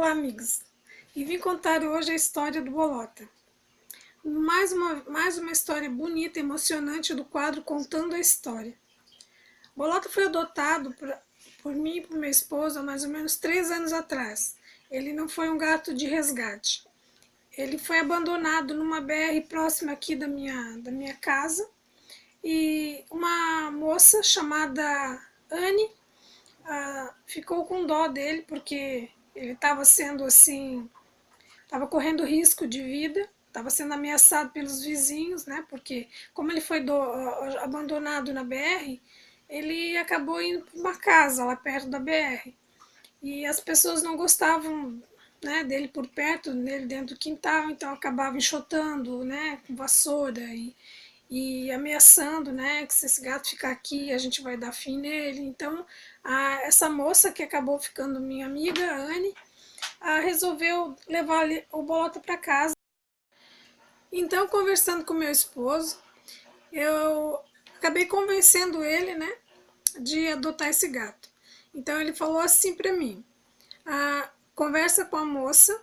Olá, amigos! E vim contar hoje a história do Bolota. Mais uma história bonita e emocionante do quadro Contando a História. Bolota foi adotado por mim e por meu esposo há mais ou menos 3 anos atrás. Ele não foi um gato de resgate. Ele foi abandonado numa BR próxima aqui da minha casa. E uma moça chamada Anne ficou com dó dele porque ele estava sendo assim, estava correndo risco de vida, estava sendo ameaçado pelos vizinhos, né? Porque como ele foi abandonado na BR, ele acabou indo para uma casa lá perto da BR. E as pessoas não gostavam, né, dele por perto, dele dentro do quintal, então acabava enxotando, né, com vassoura e ameaçando, né, que se esse gato ficar aqui a gente vai dar fim nele. Então essa moça que acabou ficando minha amiga, a Anne, resolveu levar o Bolota para casa. Então, conversando com meu esposo, eu acabei convencendo ele, né, de adotar esse gato. Então ele falou assim para mim: conversa com a moça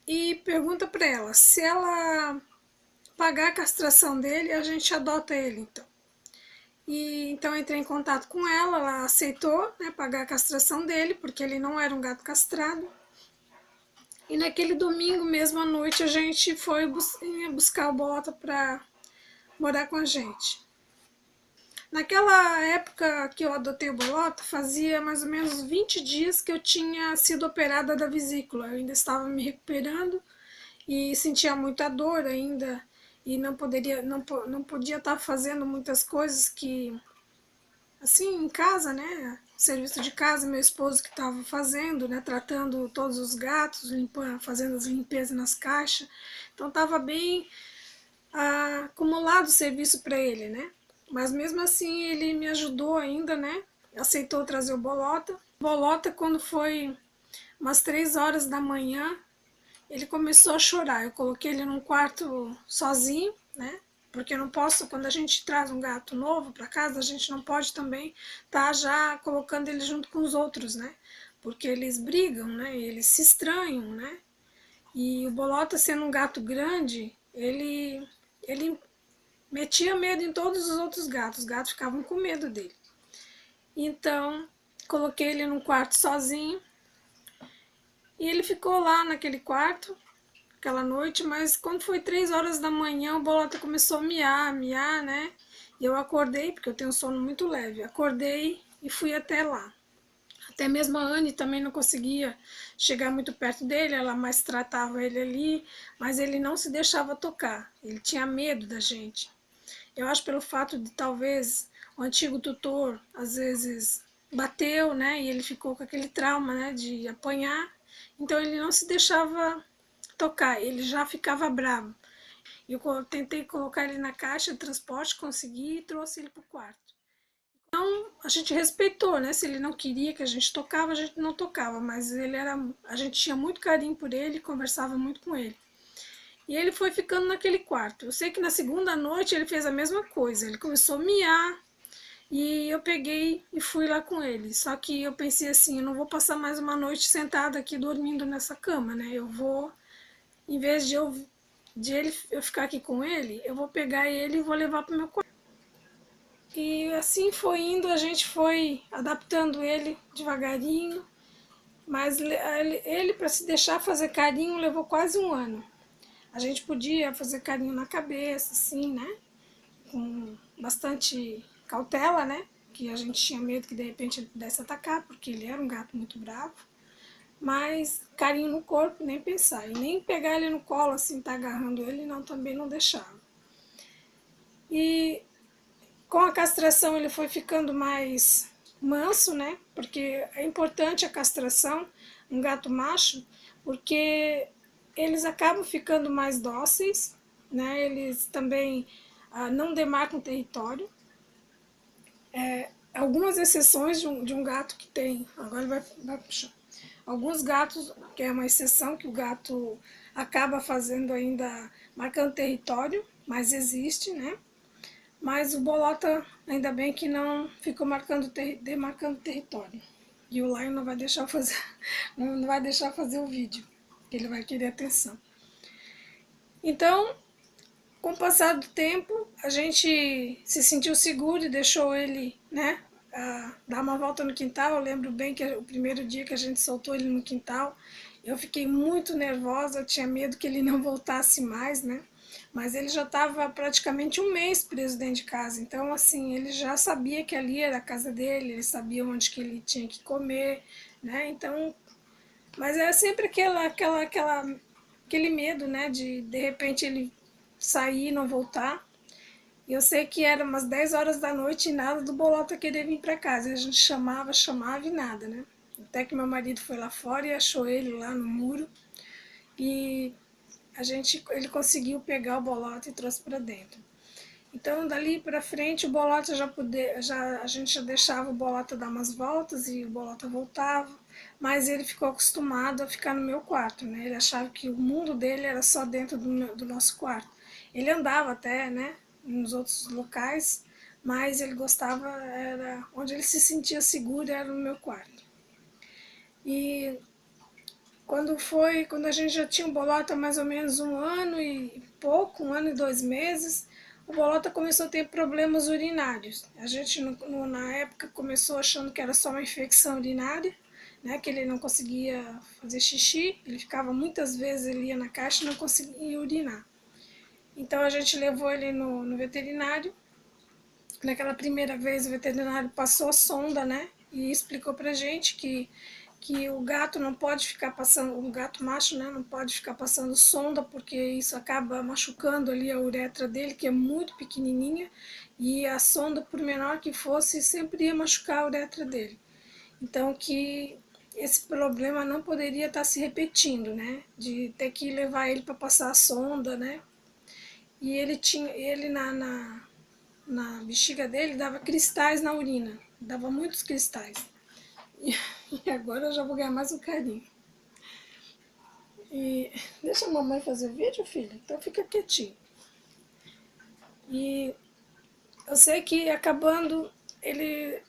e pergunta para ela se ela pagar a castração dele, a gente adota ele, então. E então eu entrei em contato com ela, ela aceitou, né, pagar a castração dele, porque ele não era um gato castrado. E naquele domingo mesmo à noite a gente foi buscar o Bolota para morar com a gente. Naquela época que eu adotei o Bolota, fazia mais ou menos 20 dias que eu tinha sido operada da vesícula. Eu ainda estava me recuperando e sentia muita dor ainda e não podia estar fazendo muitas coisas que assim em casa, né? Serviço de casa, meu esposo que estava fazendo, né? Tratando todos os gatos, limpando, fazendo as limpezas nas caixas. Então estava bem acumulado o serviço para ele, né? Mas mesmo assim ele me ajudou ainda, né? Aceitou trazer o Bolota. Bolota, quando foi umas 3 horas da manhã, ele começou a chorar. Eu coloquei ele num quarto sozinho, né? Porque eu não posso, quando a gente traz um gato novo para casa, a gente não pode também estar já colocando ele junto com os outros, né? Porque eles brigam, né? Eles se estranham, né? E o Bolota, sendo um gato grande, ele metia medo em todos os outros gatos. Os gatos ficavam com medo dele. Então, coloquei ele num quarto sozinho e ele ficou lá naquele quarto aquela noite, mas quando foi 3 horas da manhã, o Bolota começou a miar, né? E eu acordei, porque eu tenho um sono muito leve. Acordei e fui até lá. Até mesmo a Anne também não conseguia chegar muito perto dele, ela mais tratava ele ali, mas ele não se deixava tocar. Ele tinha medo da gente. Eu acho pelo fato de talvez o antigo tutor às vezes bateu, né? E ele ficou com aquele trauma, né, de apanhar. Então ele não se deixava tocar, ele já ficava bravo. Eu tentei colocar ele na caixa de transporte, consegui e trouxe ele para o quarto. Então a gente respeitou, né? Se ele não queria que a gente tocava, a gente não tocava, mas a gente tinha muito carinho por ele, conversava muito com ele. E ele foi ficando naquele quarto. Eu sei que na segunda noite ele fez a mesma coisa, ele começou a miar e eu peguei e fui lá com ele. Só que eu pensei assim, eu não vou passar mais uma noite sentada aqui dormindo nessa cama, né? Eu vou, em vez eu ficar aqui com ele, eu vou pegar ele e vou levar para o meu quarto. E assim foi indo, a gente foi adaptando ele devagarinho, mas ele para se deixar fazer carinho levou quase um ano. A gente podia fazer carinho na cabeça, assim, né? Com bastante cautela, né? Que a gente tinha medo que de repente ele pudesse atacar, porque ele era um gato muito bravo. Mas carinho no corpo, nem pensar. E nem pegar ele no colo, assim, tá agarrando ele, não, também não deixava. E com a castração ele foi ficando mais manso, né? Porque é importante a castração, um gato macho, porque eles acabam ficando mais dóceis, né? Eles também não demarcam território. Algumas exceções de um gato que tem, agora ele vai puxar. Alguns gatos, que é uma exceção, que o gato acaba fazendo ainda, marcando território, mas existe, né? Mas o Bolota, ainda bem que não ficou demarcando território. E o Lion não vai deixar eu fazer, não vai deixar eu fazer o vídeo, ele vai querer atenção. Então, com o passar do tempo, a gente se sentiu seguro e deixou ele, né, dar uma volta no quintal. Eu lembro bem que o primeiro dia que a gente soltou ele no quintal, eu fiquei muito nervosa, eu tinha medo que ele não voltasse mais, né? Mas ele já estava praticamente um mês preso dentro de casa, então assim, ele já sabia que ali era a casa dele, ele sabia onde que ele tinha que comer, né? Então, mas é sempre aquele medo, né, de repente ele sair e não voltar. E eu sei que era umas 10 horas da noite e nada do Bolota querer vir para casa. E a gente chamava, chamava e nada, né? Até que meu marido foi lá fora e achou ele lá no muro. E ele conseguiu pegar o Bolota e trouxe para dentro. Então, dali para frente, o Bolota a gente já deixava o Bolota dar umas voltas e o Bolota voltava, mas ele ficou acostumado a ficar no meu quarto, né? Ele achava que o mundo dele era só dentro do nosso quarto. Ele andava até, né, nos outros locais, mas ele gostava, era onde ele se sentia seguro, era no meu quarto. E quando a gente já tinha o Bolota mais ou menos um ano e pouco, 1 ano e 2 meses, o Bolota começou a ter problemas urinários. A gente, na época, começou achando que era só uma infecção urinária, né, que ele não conseguia fazer xixi, ele ficava muitas vezes, ele ia na caixa e não conseguia urinar. Então a gente levou ele no veterinário. Naquela primeira vez o veterinário passou a sonda, né, e explicou pra gente que o gato não pode ficar passando, o gato macho, né, não pode ficar passando sonda, porque isso acaba machucando ali a uretra dele, que é muito pequenininha, e a sonda, por menor que fosse, sempre ia machucar a uretra dele. Então, que esse problema não poderia estar se repetindo, né, de ter que levar ele para passar a sonda, né, e ele na bexiga dele dava cristais na urina, dava muitos cristais. E agora eu já vou ganhar mais um carinho. E deixa a mamãe fazer o vídeo, filho? Então fica quietinho. E eu sei que acabando, ele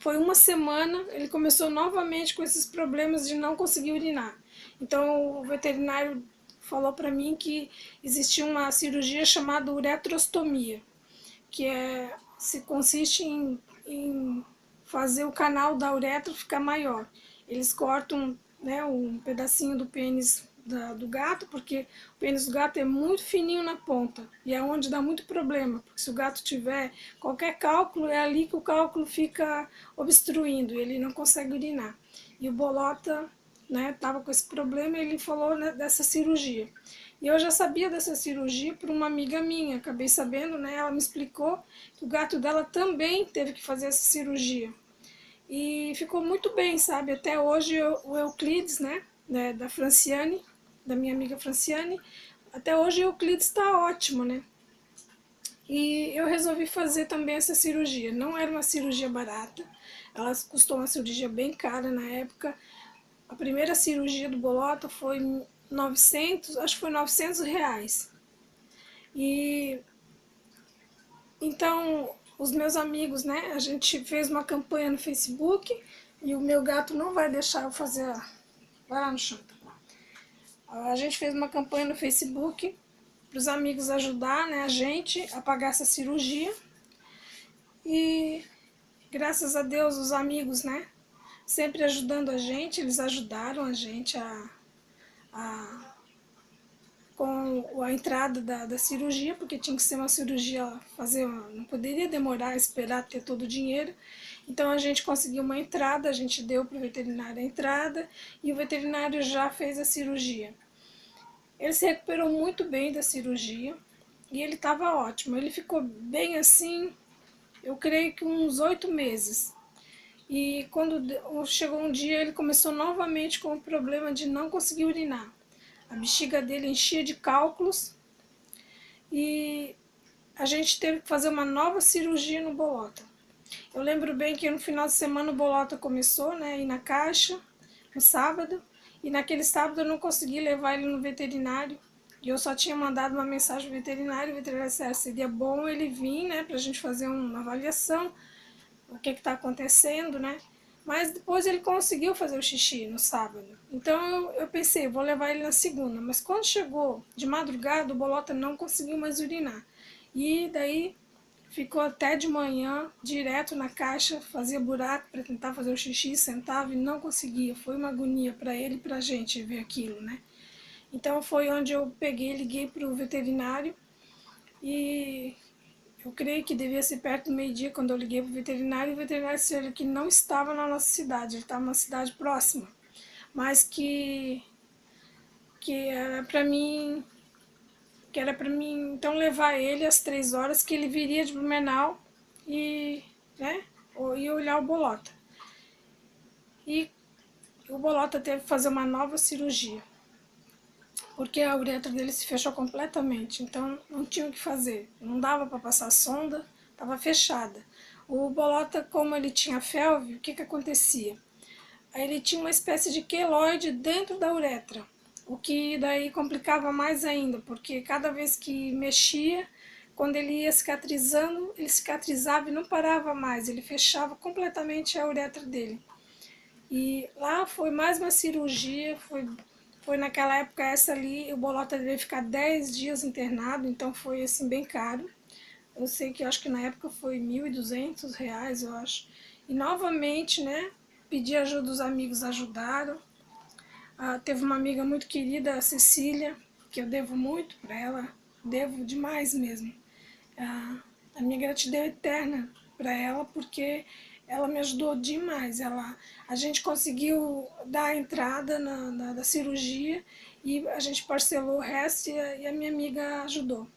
foi uma semana, ele começou novamente com esses problemas de não conseguir urinar. Então o veterinário falou para mim que existia uma cirurgia chamada uretrostomia, que se consiste em fazer o canal da uretra ficar maior. Eles cortam, né, um pedacinho do pênis do gato, porque o pênis do gato é muito fininho na ponta e é onde dá muito problema, porque se o gato tiver qualquer cálculo, é ali que o cálculo fica obstruindo, ele não consegue urinar. E o Bolota, né, tava com esse problema e ele falou, né, dessa cirurgia. E eu já sabia dessa cirurgia por uma amiga minha, acabei sabendo, né, ela me explicou que o gato dela também teve que fazer essa cirurgia. E ficou muito bem, sabe? Até hoje o Euclides, né, da Franciane, da minha amiga Franciane, até hoje o Euclides está ótimo, né? E eu resolvi fazer também essa cirurgia. Não era uma cirurgia barata, ela custou uma cirurgia bem cara na época. A primeira cirurgia do Bolota foi 900, acho que foi R$ 900. E então os meus amigos, né, a gente fez uma campanha no Facebook e o meu gato não vai deixar eu fazer. Vai lá no chão. A gente fez uma campanha no Facebook para os amigos ajudar, né, a gente a pagar essa cirurgia. E graças a Deus os amigos, né, sempre ajudando a gente, eles ajudaram a gente com a entrada da cirurgia, porque tinha que ser uma cirurgia, não poderia demorar, esperar ter todo o dinheiro. Então a gente conseguiu uma entrada, a gente deu para o veterinário a entrada e o veterinário já fez a cirurgia. Ele se recuperou muito bem da cirurgia e ele estava ótimo. Ele ficou bem assim, eu creio que uns 8 meses. E quando chegou um dia, ele começou novamente com o problema de não conseguir urinar. A bexiga dele enchia de cálculos e a gente teve que fazer uma nova cirurgia no Bolota. Eu lembro bem que no final de semana o Bolota começou, né, a ir na caixa, no sábado, e naquele sábado eu não consegui levar ele no veterinário. E eu só tinha mandado uma mensagem ao veterinário, o veterinário disse, seria bom ele vir, né, pra gente fazer uma avaliação, o que está acontecendo, né. Mas depois ele conseguiu fazer o xixi no sábado. Então eu pensei, vou levar ele na segunda. Mas quando chegou de madrugada, o Bolota não conseguiu mais urinar. E daí ficou até de manhã direto na caixa, fazia buraco para tentar fazer o xixi, sentava e não conseguia. Foi uma agonia para ele e para a gente ver aquilo, né? Então foi onde eu peguei, liguei para o veterinário e eu creio que devia ser perto do meio-dia quando eu liguei para o veterinário, e o veterinário disse que não estava na nossa cidade, ele estava numa cidade próxima, mas que era para mim, então levar ele às 3 horas, que ele viria de Blumenau e, né, e olhar o Bolota. E o Bolota teve que fazer uma nova cirurgia, porque a uretra dele se fechou completamente, então não tinha o que fazer, não dava para passar sonda, estava fechada. O Bolota, como ele tinha felve, o que acontecia? Aí ele tinha uma espécie de queloide dentro da uretra, o que daí complicava mais ainda, porque cada vez que mexia, quando ele ia cicatrizando, ele cicatrizava e não parava mais, ele fechava completamente a uretra dele. E lá foi mais uma cirurgia, foi naquela época essa ali, o Bolota devia ficar 10 dias internado, então foi assim bem caro. Eu sei que eu acho que na época foi R$ 1.200, eu acho. E novamente, né, pedi ajuda dos amigos, ajudaram. Teve uma amiga muito querida, a Cecília, que eu devo muito para ela, devo demais mesmo. A minha gratidão é eterna para ela, porque ela me ajudou demais. A gente conseguiu dar a entrada da cirurgia e a gente parcelou o resto e a minha amiga ajudou.